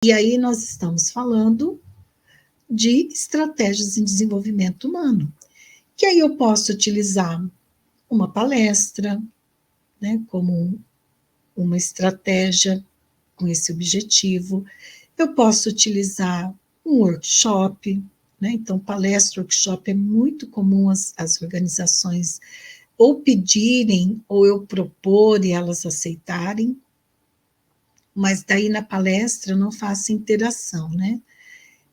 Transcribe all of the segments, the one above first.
E aí nós estamos falando de estratégias em desenvolvimento humano, que aí eu posso utilizar uma palestra, né, como uma estratégia com esse objetivo. Eu posso utilizar um workshop, né? Então, palestra, workshop é muito comum as organizações ou pedirem, ou eu propor e elas aceitarem, mas daí na palestra eu não faço interação, né?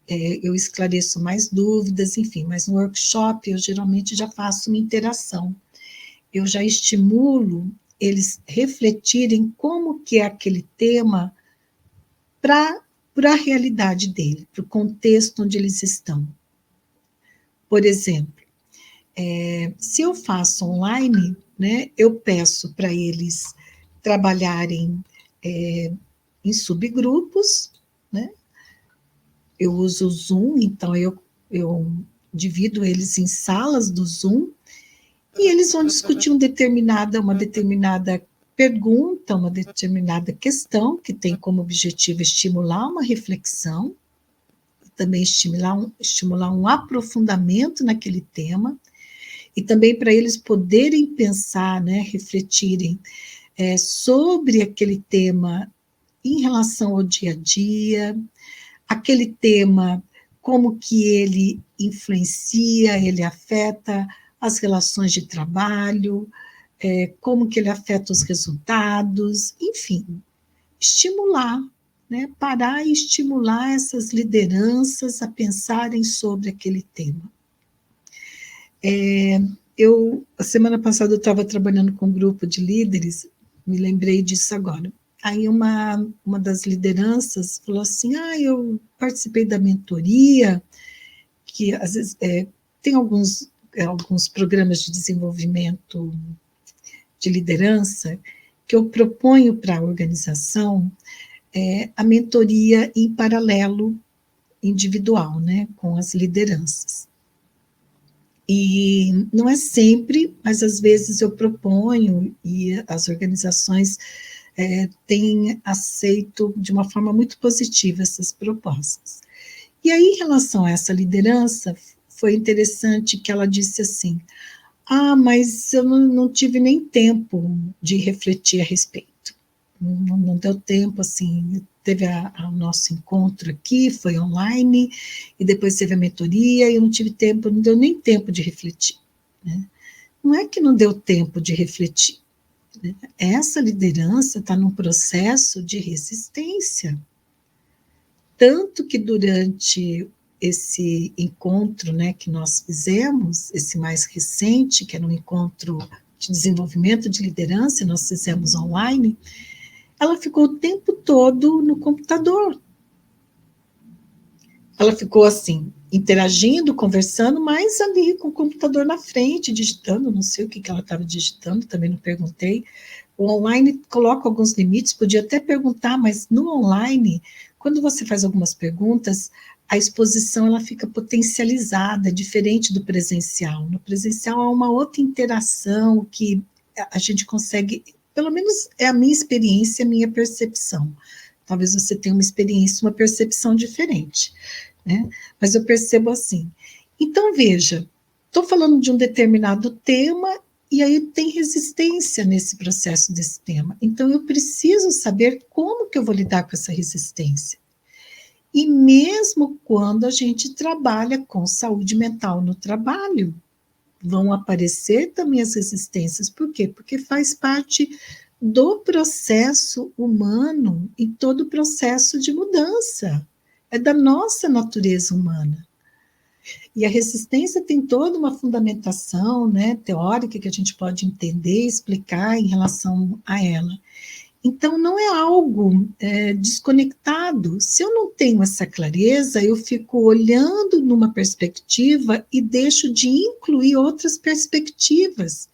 Eu esclareço mais dúvidas, enfim, mas no workshop eu geralmente já faço uma interação. Eu já estimulo eles refletirem como que é aquele tema para a realidade dele, para o contexto onde eles estão. Por exemplo, se eu faço online, né, eu peço para eles trabalharem em subgrupos, né? Eu uso o Zoom, então eu divido eles em salas do Zoom e eles vão discutir uma determinada pergunta, uma determinada questão que tem como objetivo estimular uma reflexão, também estimular um aprofundamento naquele tema, e também para eles poderem pensar, né, refletirem sobre aquele tema em relação ao dia a dia, aquele tema, como que ele influencia, ele afeta as relações de trabalho, como que ele afeta os resultados, enfim, estimular, né? Parar e estimular essas lideranças a pensarem sobre aquele tema. A semana passada eu estava trabalhando com um grupo de líderes, me lembrei disso agora. Aí uma das lideranças falou assim, eu participei da mentoria, que às vezes tem alguns programas de desenvolvimento de liderança que eu proponho para a organização a mentoria em paralelo individual, né, com as lideranças. E não é sempre, mas às vezes eu proponho e as organizações têm aceito de uma forma muito positiva essas propostas. E aí, em relação a essa liderança, foi interessante que ela disse assim, mas eu não tive nem tempo de refletir a respeito. Não deu tempo, assim, teve o nosso encontro aqui, foi online, e depois teve a mentoria, e eu não tive tempo, não deu nem tempo de refletir. Né? Não é que não deu tempo de refletir. Né? Essa liderança está num processo de resistência. Tanto que durante esse encontro, né, que nós fizemos, esse mais recente, que era um encontro de desenvolvimento de liderança, nós fizemos online, ela ficou o tempo todo no computador. Ela ficou assim, interagindo, conversando, mas ali com o computador na frente, digitando, não sei o que ela estava digitando, também não perguntei. O online coloca alguns limites, podia até perguntar, mas no online, quando você faz algumas perguntas, a exposição ela fica potencializada, diferente do presencial. No presencial há uma outra interação que a gente consegue, pelo menos é a minha experiência, a minha percepção. Talvez você tenha uma experiência, uma percepção diferente, né? Mas eu percebo assim. Então, veja, estou falando de um determinado tema e aí tem resistência nesse processo desse tema. Então, eu preciso saber como que eu vou lidar com essa resistência. E mesmo quando a gente trabalha com saúde mental no trabalho, vão aparecer também as resistências. Por quê? Porque faz parte do processo humano e todo o processo de mudança. É da nossa natureza humana. E a resistência tem toda uma fundamentação, né, teórica que a gente pode entender e explicar em relação a ela. Então, não é algo desconectado. Se eu não tenho essa clareza, eu fico olhando numa perspectiva e deixo de incluir outras perspectivas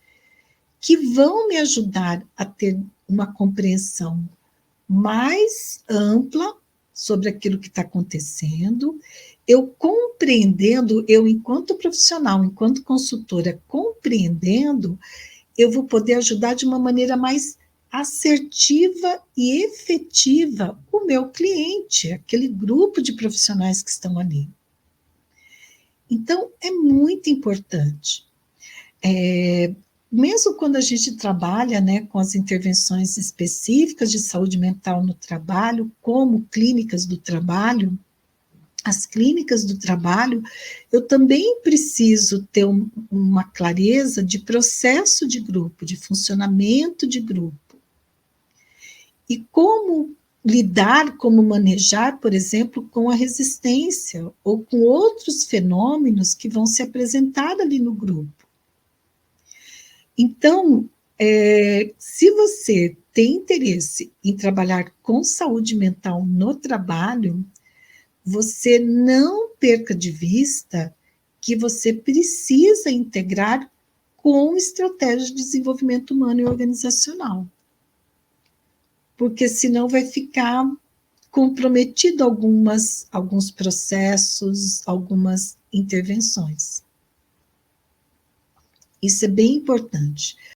que vão me ajudar a ter uma compreensão mais ampla sobre aquilo que está acontecendo, eu compreendendo, eu enquanto profissional, enquanto consultora, compreendendo, eu vou poder ajudar de uma maneira mais assertiva e efetiva o meu cliente, aquele grupo de profissionais que estão ali. Então, é muito importante. Mesmo quando a gente trabalha, né, com as intervenções específicas de saúde mental no trabalho, como clínicas do trabalho, as clínicas do trabalho, eu também preciso ter uma clareza de processo de grupo, de funcionamento de grupo. E como lidar, como manejar, por exemplo, com a resistência ou com outros fenômenos que vão se apresentar ali no grupo. Então, se você tem interesse em trabalhar com saúde mental no trabalho, você não perca de vista que você precisa integrar com estratégias de desenvolvimento humano e organizacional. Porque senão vai ficar comprometido alguns processos, algumas intervenções. Isso é bem importante.